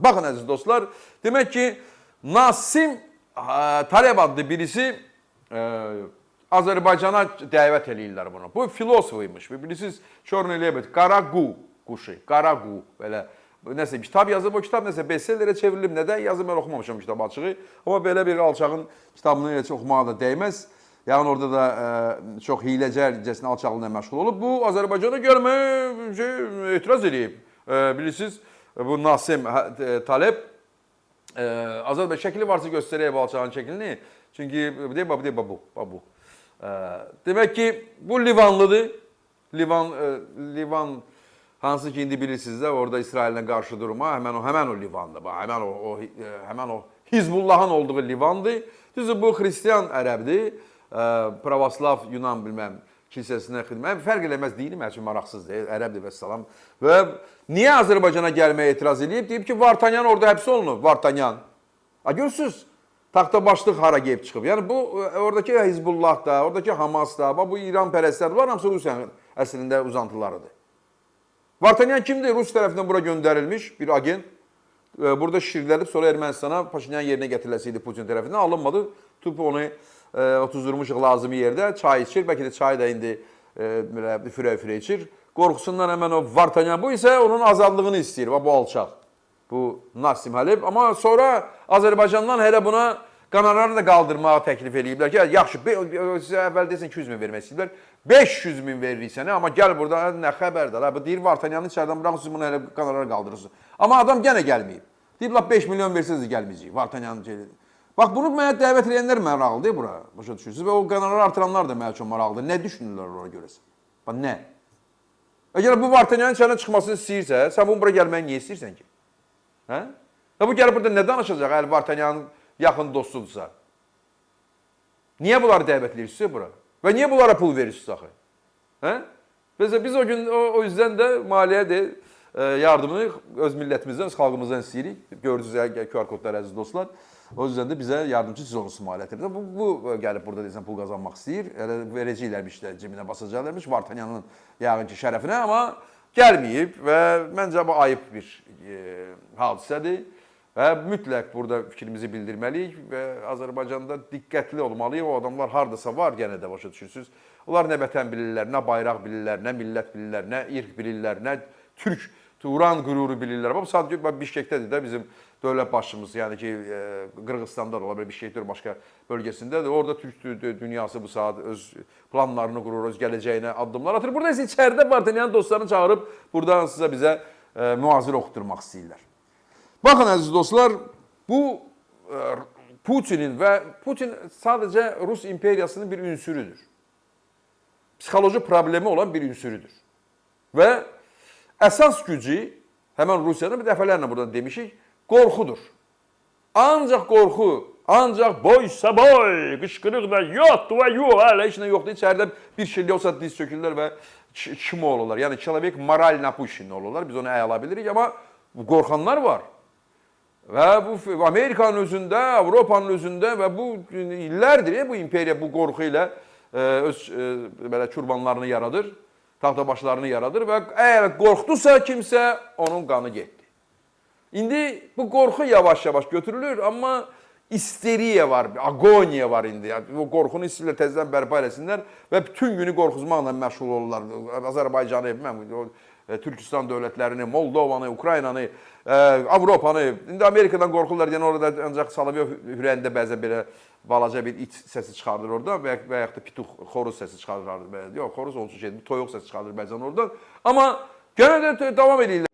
Baxın əziz dostlar, demək ki, Nasim Taleb adlı birisi Azərbaycana dəvət eləyirlər bunu. Bu filosof imiş. Bilirsiniz, Çorny Lebed, Qaraqu quşu, Qaraqu belə nəsə kitab yazıb, o kitab nəsə bestsellerə çevrilib. Nədən yazıb, mən oxumamışam kitab açığı. Amma belə bir alçağın kitabını heç oxumağa da dəyməz. Yəni orada da çox hiyləcərcəsinə alçaqlıqla məşğul olub. Bu Azərbaycana görməyə etiraz edib. Bilirsiniz, bu Nasim Taleb Azərbaycan şəkli varsa göstərək bu alçağın şəklini. Çünki bu. Demək ki, bu Livanlıdır. Livan hansı ki indi bilirsiniz də orada İsraillə qarşı durma, həmən o Livandır. Həmən o Hizbullahın olduğu Livandır. Düzdür, bu Xristiyan ərəbdir. Pravoslav Yunan bilməm kilsəsinə xidmət. Fərq eləməz, dini mənim üçün maraqsızdır. Ərəbdir və salam. Və niyə Azərbaycana gəlməyə etiraz edib? Deyib ki, Vartanyan orada həbs olunub. Vartanyan. Görürsünüz, taxta başlıq hara gəlib çıxıb. Yəni bu oradakı Hizbullah da, oradakı Hamas da, bu İran pərəstlər var, hamısı Rusiyanın əslində uzantılarıdır. Vartanyan kimdir? Rus tərəfindən bura göndərilmiş bir agent. Burada şişirilib, sonra Ermənistana Paşinyan yerinə gətiriləsiydi Putin tərəfindən. Alınmadı. Tüp onu otuzdurmuşuq lazımi yerdə. Çay içir. Bəlkə də çay da indi fürə içir. Qorxusundan həmən o Vartanyan. Bu isə onun azadlığını istəyir. Bu alçaq. Bu Nasim Taleb. Amma sonra Azərbaycandan hələ buna qanarlarını da qaldırmağa təklif ediblər ki, yaxşı, sizə əvvəl desin 200 min vermək istəyirlər. 500 min veririk sənə, amma gəl burada nə xəbərdar. Bu deyir Vartanyanın içərdən bıraxın, bunu hələ qanarları qaldırırsın. Amma adam yenə gəlməyib. Deyib, 5 milyon verseniz gəlməyəcək Vartanyanın şeyini. Bax, bunu mənə dəvət edənlər maraqlıdır bura, başa düşürsünüz. Və o qanarları artıranlar da mənə üçün maraqlıdır. Nə düşünürlər oraya görəsən? Bax, nə? Əgər bu Vartanyanın içərindən çıxmasını istəyirsə, sən bunu bura gəlməyi niyə istəyirsən ki? Bu gəlib burada nə danışacaq, əgər Vartanyanın yaxın dostudursa? Niyə bunları dəvət edirsiniz bura? Və niyə bunlara pul verirsiniz axı? Biz o gün, o yüzden də maliyyədir, yardımını öz millətimizdən, öz xalqımızdan istəyirik. Gördünüz, QR kodlar əziz dostlar. O yüzden də bizə yardımcı siz olursunuz maliyyətlərdə. Bu gəlib burada deyəsən pul qazanmaq istəyir. Verəcəklərmiş də, cibinə basacaqlarmış Vartanyanın yəqin ki şərəfinə, amma gəlməyib və məncə bu ayıb bir hadisədir. Və mütləq burada fikrimizi bildirməliyik və Azərbaycanda diqqətli olmalıyıq. O adamlar hardasa var, yenə də başa düşürsünüz. Onlar nə vətən bilirlər, nə bayraq bilirlər, nə millət bilirlər, nə irq bilirlər, nə türk, Turan qüruru bilirlər. Bu sadəcə Bişkekdədir də bizim dövlət başçımız, yəni ki, Qırğızstanda da ola bilər, Bişkekdir başqa bölgəsindədir. Orada türk dünyası bu saat öz planlarını qurur, öz gələcəyinə addımlar atır. Burada isə içəridə Vartanyan dostlarını çağırıb buradan bizə mühazirə oxuturmaq istəyirlər. Baxın əziz dostlar, bu Putinin və Putin sadəcə Rus imperiyasının bir ünsürüdür. Psixoloji problemi olan bir ünsürüdür. Və əsas gücü, həmən Rusiyanın bir dəfələrlə buradan demişik, qorxudur. Ancaq qorxu, ancaq boysa boy, qışqırıq da yoxdur və yox, hələ heç nə yoxdur. İçəridə bir şeyli olsa diz sökürlər və çimo olurlar. Yəni, человек moral napuşin olurlar. Biz onu əla bilirik, amma qorxanlar var. Və bu Amerikanın özündə, Avropanın özündə və bu illərdir bu imperiya bu qorxu ilə öz belə kurbanlarını yaradır, taxtabaşlarını yaradır və əgər qorxdusa kimsə onun qanı getdi. İndi bu qorxu yavaş-yavaş götürülür, amma isteriya var, agoniya var indi. Yəni, o qorxunu istəyirlər təzədən bərpa eləsinlər və bütün günü qorxuzmaqla məşğul olurlar. Azərbaycanı, Türkistan dövlətlərini, Moldovanı, Ukraynanı, Avropanı, indi Amerikadan qorxurlar, yəni orada ancaq Salavyev ürəyində bəzən belə balaca bir it səsi çıxardır orada və yaxud da pituq, xoruz səsi çıxardır. Yox, xoruz olsun toyuq səsi çıxardır bəzən oradan. Amma genelde devam edirlər.